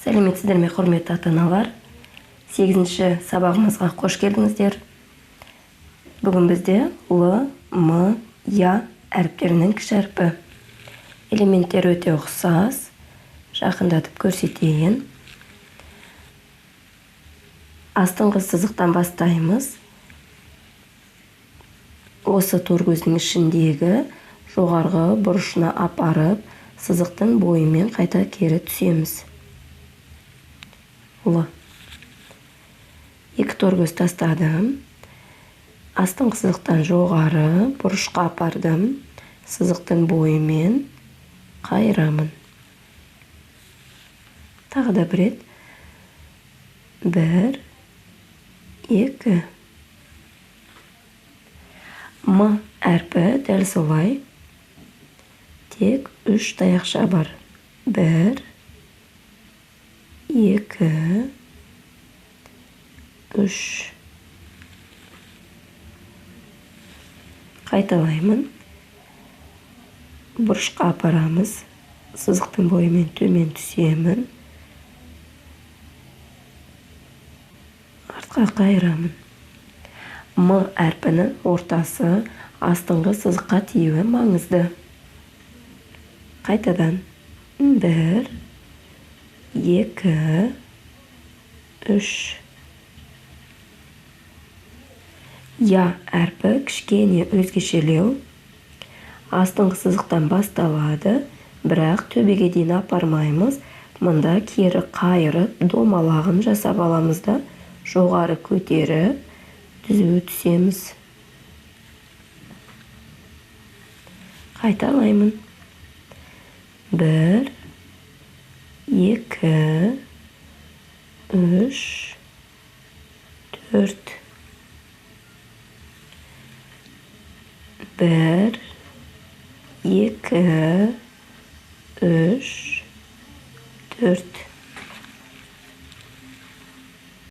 Сәлеметсіздер ме, құрметті ата-аналар? 8-ші сабағымызға қош келдіңіздер. Бүгін бізде Л, М, Я әріптерінің кіші әрпі. Элементтер өте ұқсас. Жақындатып көрсетейін. Астыңғы сызықтан бастаймыз. Осы торкөздің ішіндегі жоғарғы бұрышына апарып, сызықтың бойымен қайта кері түсеміз. Л. Екі торкөз тастадым. Астыңғы сызықтан жоғары бұрышқа апардым. Сызықтың бойымен қайырамын. Тағы да бір рет. 1, 2. М әрпі дәл солай. Тек 3 таяқша бар. 1, 2, 3. Қайталаймын. Бұрышқа апарамыз. Сызықтың бойымен төмен түсемін. Артқа қайырамын. М әрпінің ортасы астыңғы сызыққа тиюі маңызды. Қайтадан. 1, 2, 3. Я әрпі кішкене өзгешелеу. Астыңғы сызықтан басталады, бірақ төбеге дейін апармаймыз. Мұнда кері қайырып, домалағын жасап аламыз да, жоғары көтеріп, түзу түсеміз. Қайталаймын. 1, 2, 3, 4. 1, 2, 3, 4.